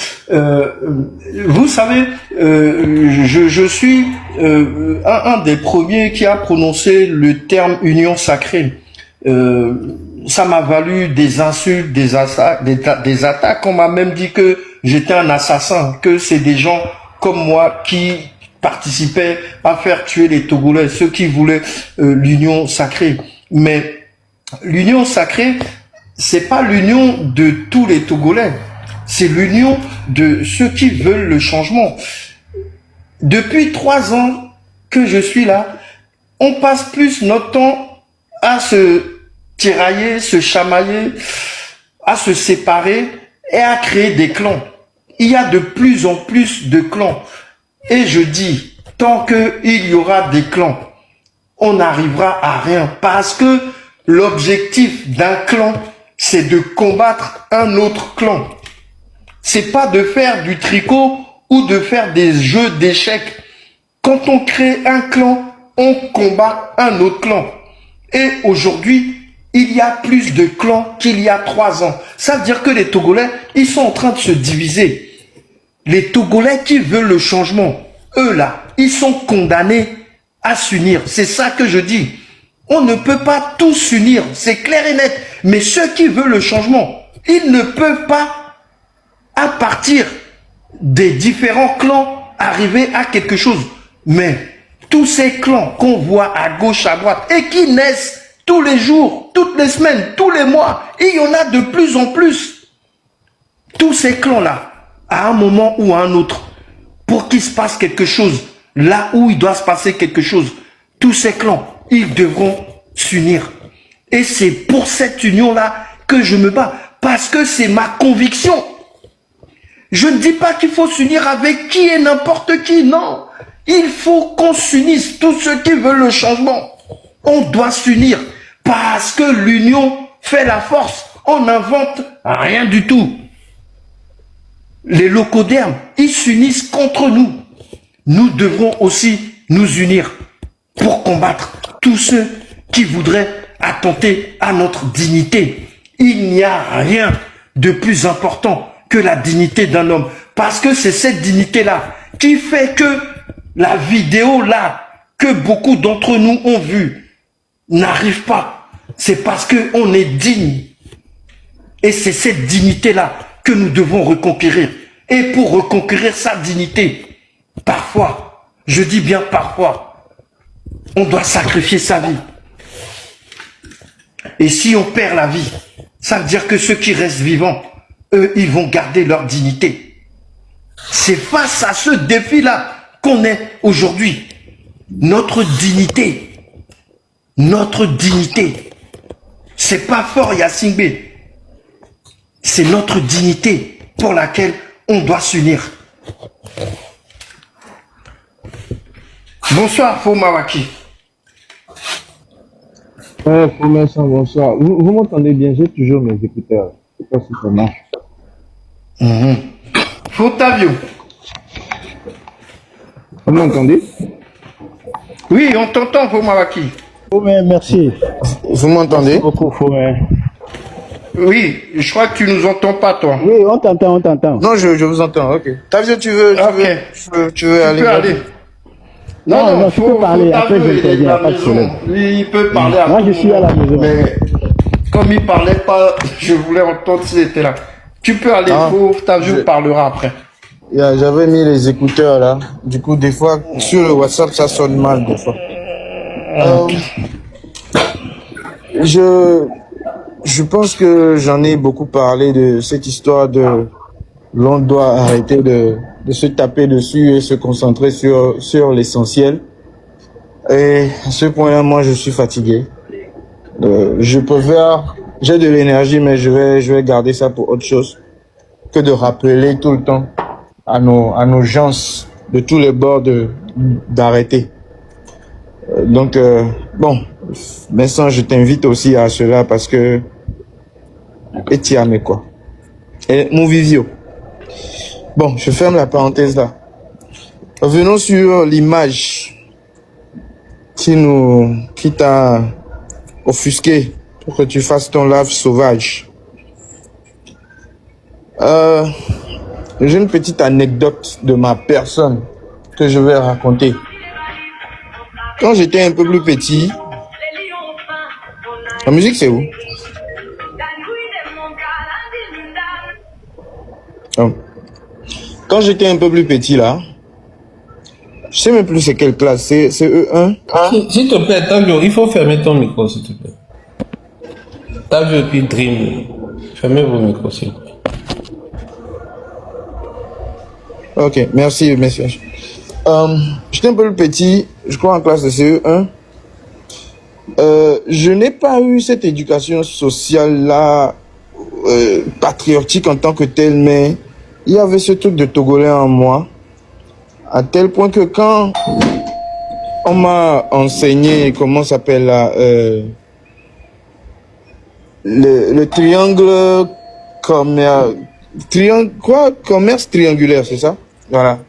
Vous savez, je suis un des premiers qui a prononcé le terme union sacrée. Ça m'a valu des insultes, des attaques. On m'a même dit que j'étais un assassin, que c'est des gens comme moi qui participaient à faire tuer les Togolais, ceux qui voulaient l'union sacrée. Mais l'union sacrée, c'est pas l'union de tous les Togolais, c'est l'union de ceux qui veulent le changement. Depuis 3 ans que je suis là, on passe plus notre temps à se tirailler, se chamailler, à se séparer et à créer des clans. Il y a de plus en plus de clans. Et je dis, tant qu'il y aura des clans, on n'arrivera à rien. Parce que l'objectif d'un clan, c'est de combattre un autre clan. C'est pas de faire du tricot ou de faire des jeux d'échecs. Quand on crée un clan, on combat un autre clan. Et aujourd'hui, il y a plus de clans qu'il y a 3 ans. Ça veut dire que les Togolais, ils sont en train de se diviser. Les Togolais qui veulent le changement, eux là, ils sont condamnés à s'unir. C'est ça que je dis. On ne peut pas tous s'unir, c'est clair et net. Mais ceux qui veulent le changement, ils ne peuvent pas, à partir des différents clans, arriver à quelque chose. Mais tous ces clans qu'on voit à gauche, à droite, et qui naissent tous les jours, toutes les semaines, tous les mois, il y en a de plus en plus. Tous ces clans-là, à un moment ou à un autre, pour qu'il se passe quelque chose, là où il doit se passer quelque chose, tous ces clans, ils devront s'unir. Et c'est pour cette union-là que je me bats, parce que c'est ma conviction. Je ne dis pas qu'il faut s'unir avec qui et n'importe qui, non. Il faut qu'on s'unisse, tous ceux qui veulent le changement. On doit s'unir, parce que l'union fait la force. On n'invente rien du tout. Les locodermes, ils s'unissent contre nous. Nous devrons aussi nous unir pour combattre tous ceux qui voudraient attenter à notre dignité. Il n'y a rien de plus important que la dignité d'un homme. Parce que c'est cette dignité-là qui fait que la vidéo là que beaucoup d'entre nous ont vue n'arrive pas. C'est parce qu'on est digne. Et c'est cette dignité-là que nous devons reconquérir. Et pour reconquérir sa dignité, parfois, je dis bien parfois, on doit sacrifier sa vie. Et si on perd la vie, ça veut dire que ceux qui restent vivants, eux, ils vont garder leur dignité. C'est face à ce défi-là qu'on est aujourd'hui. Notre dignité. Notre dignité. C'est pas fort Yassingbe. C'est notre dignité pour laquelle on doit s'unir. Bonsoir, Fomawaki. Bonsoir. Vous m'entendez bien? J'ai toujours mes écouteurs. Je sais pas si ça marche. Fotavio. Vous m'entendez? Oui, on t'entend, Fomawaki. Fomé, merci. Vous m'entendez? Merci beaucoup, Fomé. Oui, je crois que tu nous entends pas, toi. Oui, on t'entend, on t'entend. Non, je vous entends, ok. Tavio, tu veux aller Tu peux aller. Non, tu peux parler, après Tavio, il est j'interviens, à la pas de maison. problème. Lui, il peut parler à Moi, tout je le suis à la monde. maison. Mais comme il parlait pas, je voulais entendre s'il était là. Tu peux aller, Tavio parlera après. J'avais mis les écouteurs là. Du coup, des fois, sur le WhatsApp, ça sonne mal, des fois. Je pense que j'en ai beaucoup parlé de cette histoire de l'on doit arrêter de se taper dessus et se concentrer sur l'essentiel. Et à ce point-là, moi, je suis fatigué. J'ai de l'énergie, mais je vais garder ça pour autre chose que de rappeler tout le temps à nos gens de tous les bords d'arrêter. Donc, bon, Vincent, je t'invite aussi à cela parce que Etiame quoi. Et mon vivio. Bon, je ferme la parenthèse là. Revenons sur l'image qui t'a offusqué pour que tu fasses ton live sauvage. J'ai une petite anecdote de ma personne que je vais raconter. Quand j'étais un peu plus petit, la musique c'est où? Quand j'étais un peu plus petit là, je sais même plus c'est quelle classe, c'est E1. S'il te plaît, Tavio, il faut fermer ton micro, s'il te plaît. Tavio et puis Dream, fermez vos micros, s'il vous plaît. Ok, merci, messieurs. J'étais un peu plus petit, je crois en classe de CE1. Je n'ai pas eu cette éducation sociale-là, patriotique en tant que telle, mais il y avait ce truc de Togolais en moi, à tel point que quand on m'a enseigné, comment s'appelle là, le triangle commerce triangulaire, c'est ça? Voilà.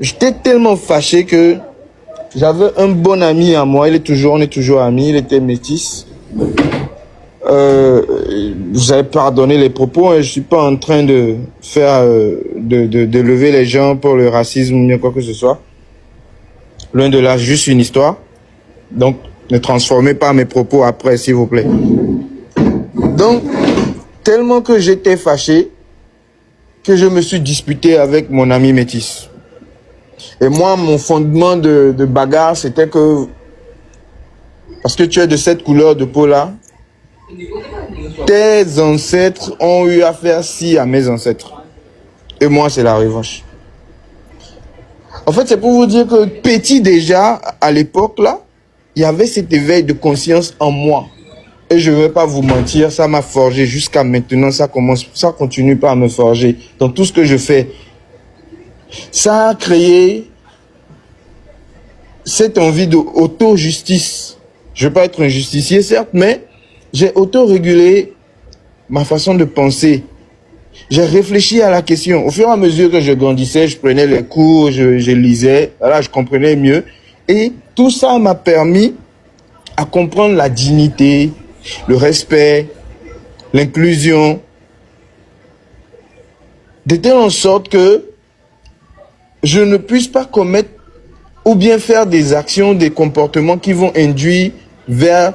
J'étais tellement fâché que j'avais un bon ami à moi, on est toujours amis, il était métis. Vous avez pardonné les propos, hein, je suis pas en train de faire, de lever les gens pour le racisme ou bien quoi que ce soit. Loin de là, juste une histoire. Donc, ne transformez pas mes propos après, s'il vous plaît. Donc, tellement que j'étais fâché, que je me suis disputé avec mon ami métis. Et moi, mon fondement de bagarre, c'était que, parce que tu es de cette couleur de peau-là, tes ancêtres ont eu à faire ci à mes ancêtres. Et moi, c'est la revanche. En fait, c'est pour vous dire que petit déjà, à l'époque, là, il y avait cet éveil de conscience en moi. Et je ne vais pas vous mentir, ça m'a forgé jusqu'à maintenant, ça continue pas à me forger. Dans tout ce que je fais, ça a créé cette envie d'auto-justice. Je ne veux pas être un justicier, certes, mais j'ai auto-régulé ma façon de penser. J'ai réfléchi à la question. Au fur et à mesure que je grandissais, je prenais les cours, je lisais, voilà, je comprenais mieux. Et tout ça m'a permis à comprendre la dignité, le respect, l'inclusion, de telle sorte que je ne puisse pas commettre ou bien faire des actions, des comportements qui vont induire vers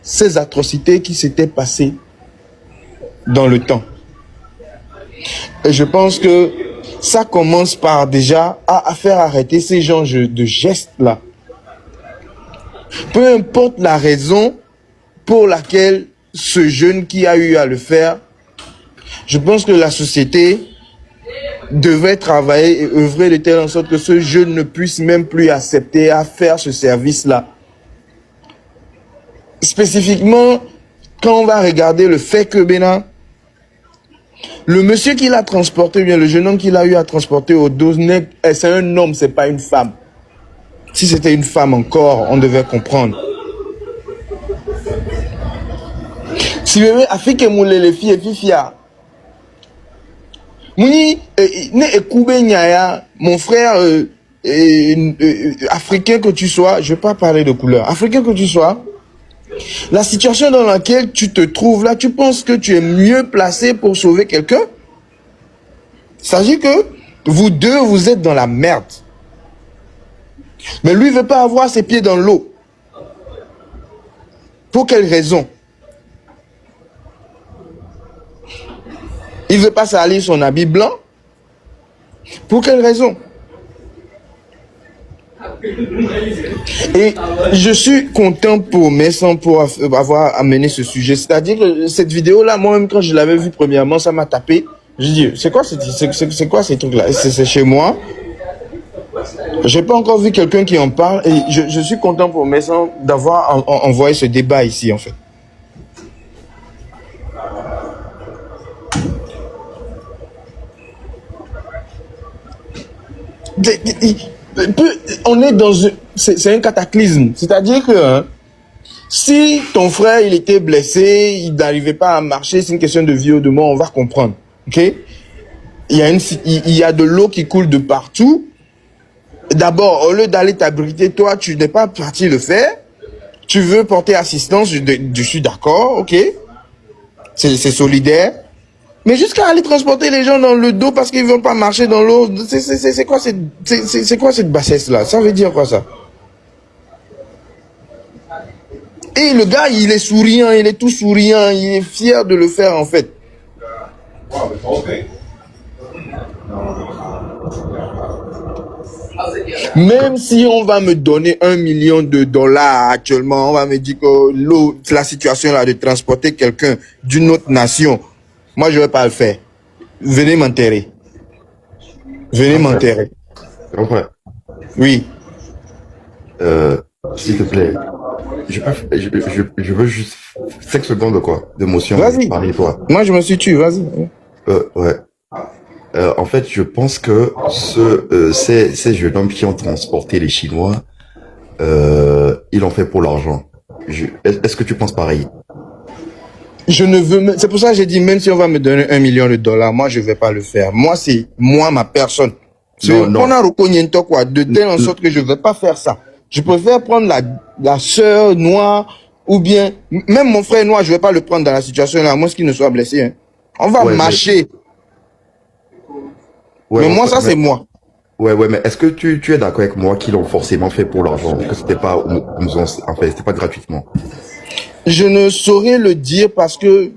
ces atrocités qui s'étaient passées dans le temps. Et je pense que ça commence par déjà à faire arrêter ces genres de gestes-là. Peu importe la raison pour laquelle ce jeune qui a eu à le faire, je pense que la société devait travailler et œuvrer de telle sorte que ce jeune ne puisse même plus accepter à faire ce service-là. Spécifiquement, quand on va regarder le fait que le monsieur qui l'a transporté, bien le jeune homme qui l'a eu à transporter au dos, c'est un homme, c'est pas une femme. Si c'était une femme encore, on devait comprendre. Si vous voulez, Afrique et moulé les filles et fifia. Mouni, mon frère africain que tu sois, je ne vais pas parler de couleur, africain que tu sois, La situation dans laquelle tu te trouves là, tu penses que tu es mieux placé pour sauver quelqu'un? Il s'agit que vous deux, vous êtes dans la merde. Mais lui, il veut pas avoir ses pieds dans l'eau. Pour quelle raison? Il veut pas salir son habit blanc. Pour quelle raison? Et je suis content pour Messan pour avoir amené ce sujet. C'est-à-dire que cette vidéo-là, moi-même, quand je l'avais vue premièrement, ça m'a tapé. Je dis, c'est quoi ces trucs-là? C'est chez moi. J'ai pas encore vu quelqu'un qui en parle. Et je suis content pour Messan d'avoir envoyé ce débat ici, en fait. On est dans c'est un cataclysme. C'est-à-dire que si ton frère il était blessé, il n'arrivait pas à marcher, c'est une question de vie ou de mort, on va comprendre. Ok? Il y a de l'eau qui coule de partout. D'abord, au lieu d'aller t'abriter, toi, tu n'es pas parti le faire. Tu veux porter assistance, je suis d'accord, ok? C'est solidaire. Mais jusqu'à aller transporter les gens dans le dos parce qu'ils ne veulent pas marcher dans l'eau, c'est quoi cette bassesse-là? Ça veut dire quoi, ça? Et le gars, il est souriant, il est tout souriant, il est fier de le faire, en fait. Même si on va me donner $1 million actuellement, on va me dire que la situation là de transporter quelqu'un d'une autre nation, moi je vais pas le faire. Venez m'enterrer. Venez m'enterrer. Grand frère. Oui. S'il te plaît, je veux juste 5 secondes d'émotion. Vas-y. Parle-toi. Moi je me suis tué, vas-y. Ouais. En fait, je pense que ces jeunes hommes qui ont transporté les Chinois, ils l'ont fait pour l'argent. Est-ce que tu penses pareil? C'est pour ça que j'ai dit, même si on va me donner $1 million, moi je vais pas le faire. Moi c'est moi, ma personne. On a reconnu de telle en sorte que je vais pas faire ça. Je préfère prendre la sœur noire ou bien même mon frère noir, je vais pas le prendre dans la situation là, à moins qu'il ne soit blessé. Hein. On va marcher. Mais moi, ça, c'est moi. Ouais, mais est-ce que tu es d'accord avec moi qu'ils l'ont forcément fait pour l'argent? Que c'était pas, c'était pas gratuitement? Je ne saurais le dire parce que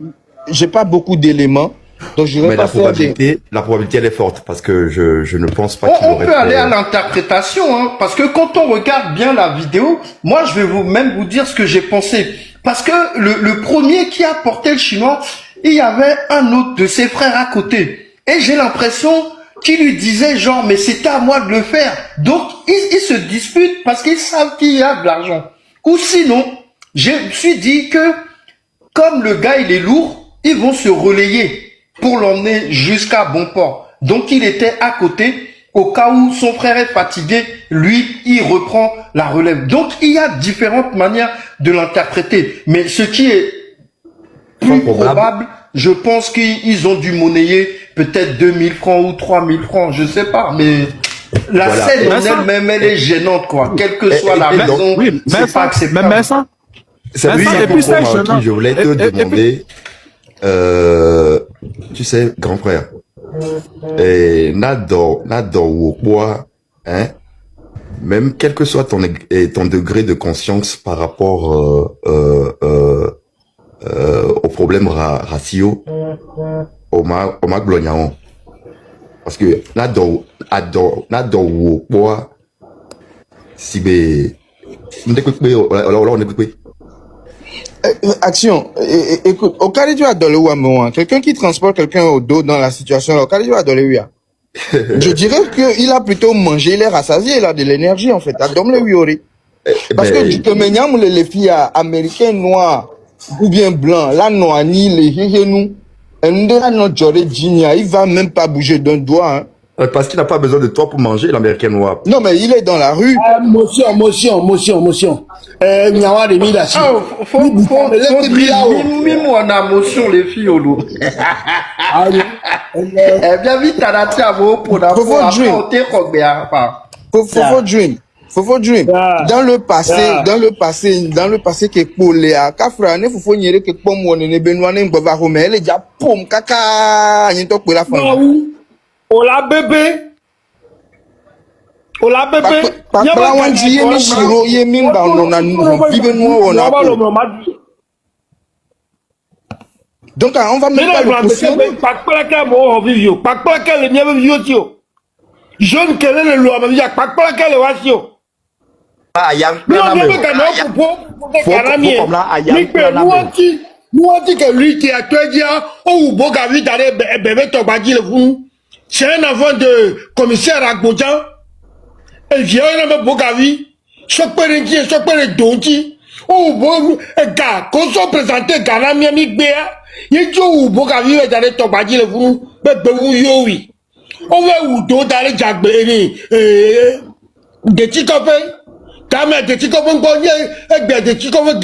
j'ai pas beaucoup d'éléments. Donc, je vais pas faire la probabilité, elle est forte parce que je ne pense pas qu'il aurait On peut aller à l'interprétation, hein, parce que quand on regarde bien la vidéo, moi, je vais vous dire ce que j'ai pensé. Parce que le premier qui a porté le chinois, il y avait un autre de ses frères à côté. Et j'ai l'impression qui lui disait genre, mais c'était à moi de le faire. Donc, ils se disputent parce qu'ils savent qu'il y a de l'argent. Ou sinon, je me suis dit que, comme le gars, il est lourd, ils vont se relayer pour l'emmener jusqu'à bon port. Donc, il était à côté, au cas où son frère est fatigué, lui, il reprend la relève. Donc, il y a différentes manières de l'interpréter. Mais ce qui est plus probable, je pense qu'ils ont dû monnayer peut-être 2000 francs ou 3000 francs, je sais pas, mais la scène en elle-même, elle est gênante, quoi. Quelle que soit la raison, c'est pas acceptable. Mais ça, c'est qui je voulais te demander, tu sais, grand frère, Nado Wokwa, hein, même quel que soit ton degré de conscience par rapport aux problèmes raciaux, au mag Blognaon. Parce que Nado Wokwa, si be, on écoute. Action, écoute, au cas où tu as donné ou quelqu'un qui transporte quelqu'un au dos dans la situation là, au cas où tu as donné ou je dirais qu'il a plutôt mangé, il est rassasié, il a de l'énergie en fait. Parce que tu te mets les filles américaines noires ou bien blancs, là noani les nous, il va même pas bouger d'un doigt. Hein. Parce qu'il n'a pas besoin de toi pour manger l'américain noir. Non, mais il est dans la rue. Motion. Nyawa de Midachi. Faut on a motion, les filles, au loup. Eh bien, vite, t'as la tiabo pour la Dream. Faut dream. Fofo Dream. Dans le passé que pour Léa, Kafra ne faut nier que pour moi ne Benoît ne Bava Romel et déjà pom kaka n'y to pour la fin. On la bébé. On la bébé. Papa wanji yemi shiro yemi ba on a vive nous on a. Donc on va mettre le cautionner. Pas que la mort vivio, pas que les miens vivio. Jeune quel est le loi, mais pas que le wasio. Ah, il y a nous dit que lui qui a tué Dia, oh, Bogavi d'aller bébé Tobadi le fou. C'est un enfant de commissaire Agbodjan. Et vient un Bogavi. Choc Pérenki et Choc Pérenki. Oh, bon, gars, qu'on soit présenté Ghana Miami Béa. Il dit où Bogavi d'aller Tobadi le fou. Bébé oui. On va où d'autres d'aller Jagbé. Des petits copains. Quand même, des petits copains, des petits copains,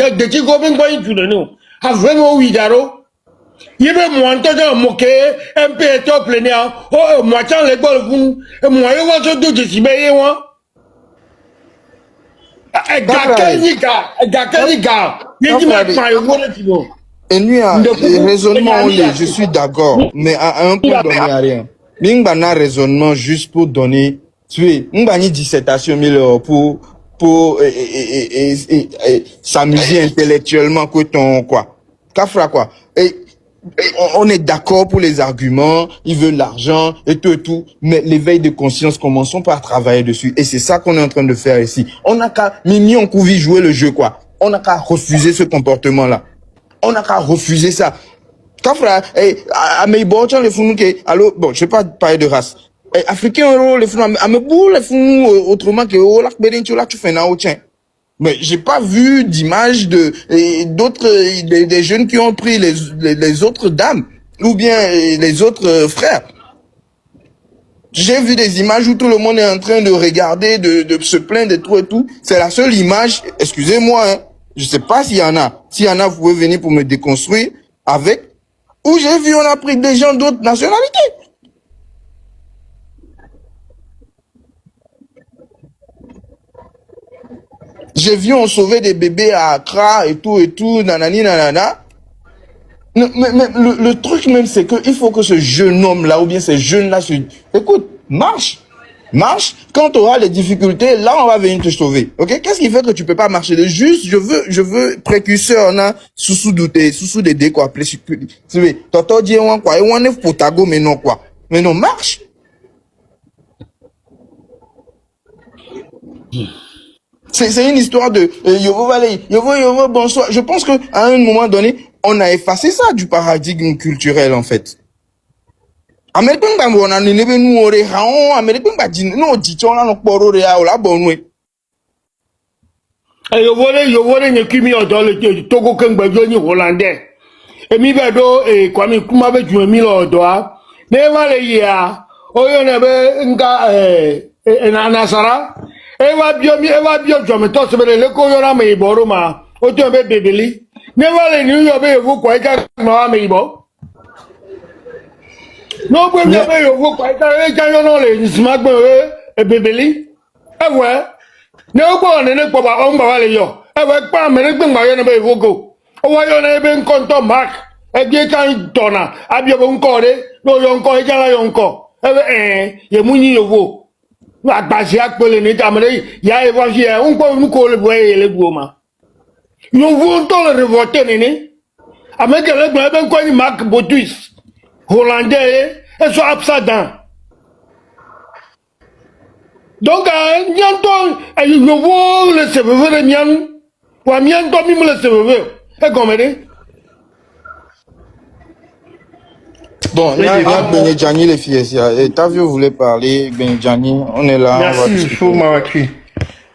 tu le know. Vraiment, oui, Daro. Il y avait moins de moquer, un peu et top plénière. Oh, moi, tiens, les balles, vous, et moi, je vois ce deux décibels, moi. Et lui, raisonnement, je suis d'accord, mais à un point donné à rien. Mingba raisonnement juste pour donner, tu es, Mbani dissertation 1000 € pour s'amuser intellectuellement que ton quoi. Kafra quoi. Et on est d'accord pour les arguments, il veut l'argent et tout, mais l'éveil de conscience, commençons par travailler dessus. Et c'est ça qu'on est en train de faire ici. On n'a qu'à, Mimi, on pouvait jouer le jeu quoi. On n'a qu'à refuser ce comportement-là. On n'a qu'à refuser ça. Kafra, à Meibo, les fous alors, bon, je vais pas parler de race. Africains, les fous, à Meibou, les fous, autrement que, oh, là, tu fais un autre. Mais j'ai pas vu d'image d'autres, des jeunes qui ont pris les autres dames, ou bien les autres frères. J'ai vu des images où tout le monde est en train de regarder, de se plaindre de tout et tout. C'est la seule image, excusez-moi, hein, je sais pas s'il y en a. S'il y en a, vous pouvez venir pour me déconstruire avec, où j'ai vu, on a pris des gens d'autres nationalités. J'ai vu on sauver des bébés à Accra et tout, nanani, nanana. Mais le truc même, c'est que il faut que ce jeune homme-là, ou bien ces jeunes-là, écoute, marche. Quand tu auras les difficultés, là, on va venir te sauver. Ok? Qu'est-ce qui fait que tu peux pas marcher? Juste, je veux précurseur, on a, sous des dés, quoi, appelé, toto dit, quoi, et on est potago, mais non, quoi. Mais non, marche. C'est une histoire de Yovo Valley, Yovo, bonsoir. Je pense que à un moment donné, on a effacé ça du paradigme culturel en fait. Américain on a nous ore haon Américain no dichon la no poro rea ola bonwe. Yovo ne kimi odo le Togo kengbe joni hollandais. Emi bedo Kwame Nkrumah be ju emi lo odo a. Ne vale ya. Oyo ne be nga na nasara. Eva bio jome to sebele le ko yora me iboro ma o to be bebeli never le new yo be wo kwa ka ma me ibo no gbe mi be yo wo kwa ka e ja yo no le nisma gbe e bebeli ewe ne o gbo ne ne gbo ba o ngba wa le yo ewe pa me ne gbe ngba yo ne be wo go o wa yo ne be nkonto mark e gbe kan dona abi o nko re no yo nko e ja la yo nko ewe ye munyi yo wo agbasi akpele ni tamale ya evangie on ko nu ko le boye le goma yo vu to le revoter nini avec le gbe ben ko ni Marc Botus hollandais et so absadan donc nyanto yo vu le seveve nyan wa nyanto mi le seveve e gomede. Bon, il y a Benjani les filles. Et Tavio voulait parler, Benjani, on est là. Merci, Fou Mawaki.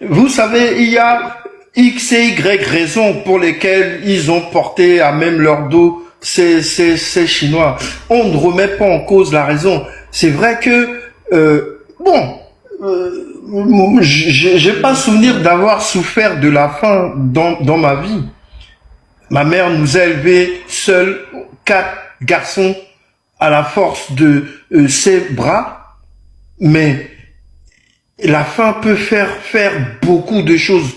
Vous savez, il y a X et Y raisons pour lesquelles ils ont porté à même leur dos ces Chinois. On ne remet pas en cause la raison. C'est vrai que, j'ai pas souvenir d'avoir souffert de la faim dans ma vie. Ma mère nous a élevés seuls, 4 garçons, à la force de ses bras, mais La faim peut faire beaucoup de choses.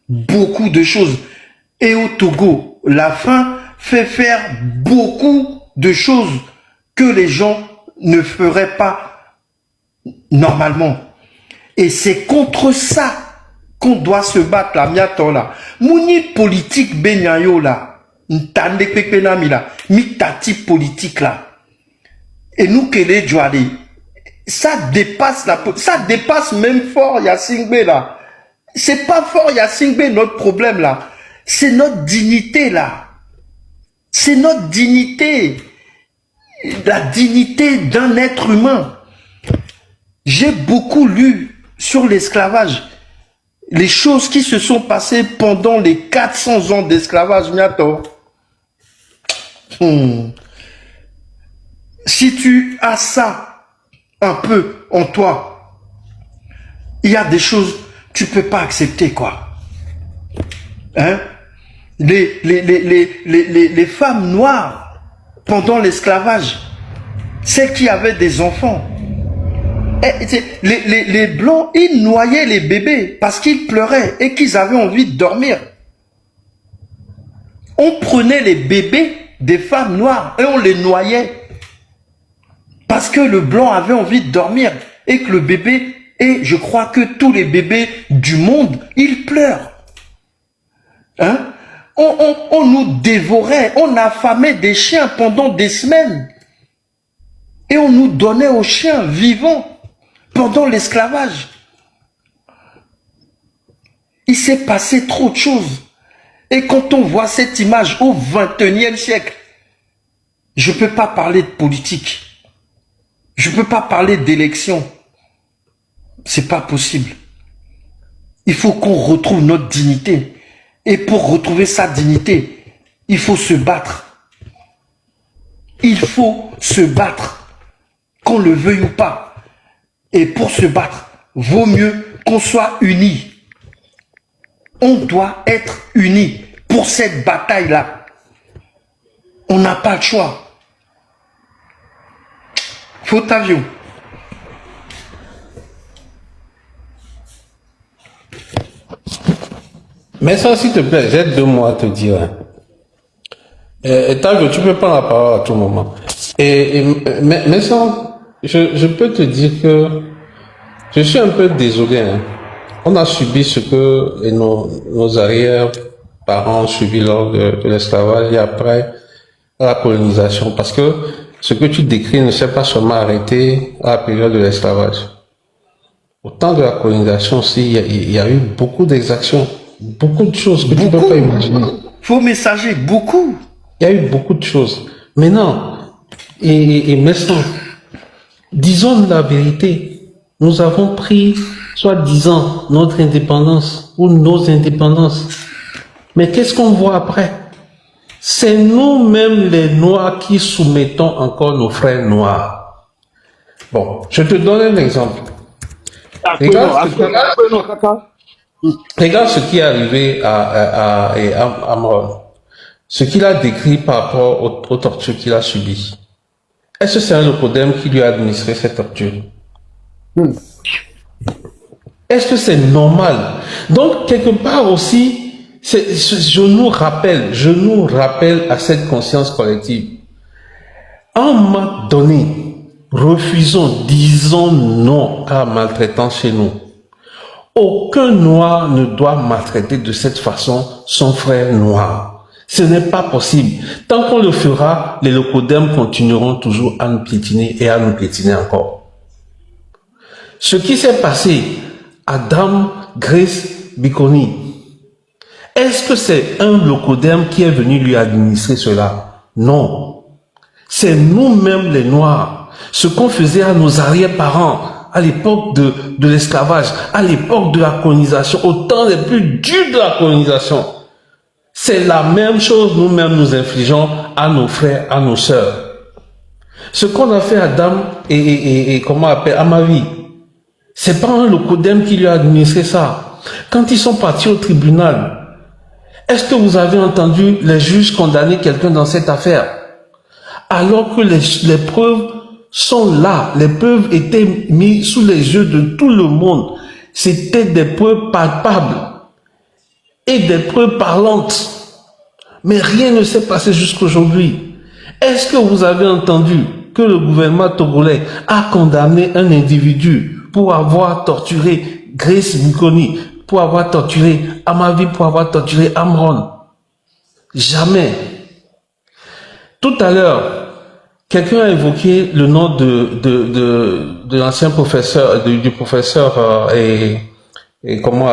Beaucoup de choses. Et au Togo, la faim fait faire beaucoup de choses que les gens ne feraient pas normalement. Et c'est contre ça qu'on doit se battre là, miato là. Mouni politique benyayo là, ntande pepenami là, mitati politique là. Et nous que les jouadés, ça dépasse même fort Yassingbe là. C'est pas fort Yassingbe notre problème là. C'est notre dignité là. C'est notre dignité. La dignité d'un être humain. J'ai beaucoup lu sur l'esclavage. Les choses qui se sont passées pendant les 400 ans d'esclavage, miato. Si tu as ça un peu en toi, il y a des choses tu peux pas accepter, quoi. Hein? Les femmes noires, pendant l'esclavage, celles qui avaient des enfants, les blancs, ils noyaient les bébés parce qu'ils pleuraient et qu'ils avaient envie de dormir. On prenait les bébés des femmes noires et on les noyait parce que le blanc avait envie de dormir et que le bébé, et je crois que tous les bébés du monde, ils pleurent. Hein? On nous dévorait, on affamait des chiens pendant des semaines et on nous donnait aux chiens vivants pendant l'esclavage. Il s'est passé trop de choses. Et quand on voit cette image au XXIe siècle, je ne peux pas parler de politique. Je ne peux pas parler d'élection. C'est pas possible. Il faut qu'on retrouve notre dignité. Et pour retrouver sa dignité, il faut se battre. Il faut se battre, qu'on le veuille ou pas. Et pour se battre, vaut mieux qu'on soit unis. On doit être unis pour cette bataille-là. On n'a pas le choix. Faute avion. Mais ça, s'il te plaît, j'ai 2 mots à te dire. Tavio, tu peux prendre la parole à tout moment. Mais ça, je peux te dire que je suis un peu désolé. Hein. On a subi ce que nos arrière-parents ont subi lors de l'esclavage et après la colonisation. Parce que ce que tu décris ne s'est pas seulement arrêté à la période de l'esclavage. Au temps de la colonisation aussi, il y a eu beaucoup d'exactions. Beaucoup de choses que tu ne peux pas imaginer. Faux messager, beaucoup. Il y a eu beaucoup de choses. Maintenant, et maintenant, disons la vérité. Nous avons pris, soi-disant, notre indépendance ou nos indépendances. Mais qu'est-ce qu'on voit après? C'est nous-mêmes les Noirs qui soumettons encore nos frères noirs. Bon, je te donne un exemple. Regarde ce qui est arrivé à Amron. Ce qu'il a décrit par rapport aux tortures qu'il a subies. Est-ce que c'est un Locodem qui lui a administré cette torture? Est-ce que c'est normal? Donc, quelque part aussi, je nous rappelle à cette conscience collective. À un moment donné, refusons, disons non à la maltraitance chez nous. Aucun noir ne doit maltraiter de cette façon son frère noir. Ce n'est pas possible. Tant qu'on le fera, les Locodem continueront toujours à nous piétiner et à nous piétiner encore. Ce qui s'est passé à Dame Grace Bikoni, est-ce que c'est un Locodem qui est venu lui administrer cela? Non. C'est nous-mêmes les Noirs. Ce qu'on faisait à nos arrière-parents, à l'époque de l'esclavage, à l'époque de la colonisation, au temps les plus durs de la colonisation. C'est la même chose nous-mêmes nous infligeons à nos frères, à nos sœurs. Ce qu'on a fait à Dame et comment on appelle, à ma vie, c'est pas un Locodem qui lui a administré ça. Quand ils sont partis au tribunal, est-ce que vous avez entendu les juges condamner quelqu'un dans cette affaire? Alors que les preuves sont là, les preuves étaient mises sous les yeux de tout le monde. C'était des preuves palpables et des preuves parlantes. Mais rien ne s'est passé jusqu'aujourd'hui. Est-ce que vous avez entendu que le gouvernement togolais a condamné un individu pour avoir torturé Grace Muconi, pour avoir torturé Amavi, pour avoir torturé Amron? Jamais. Tout à l'heure, quelqu'un a évoqué le nom de l'ancien professeur, du professeur et comment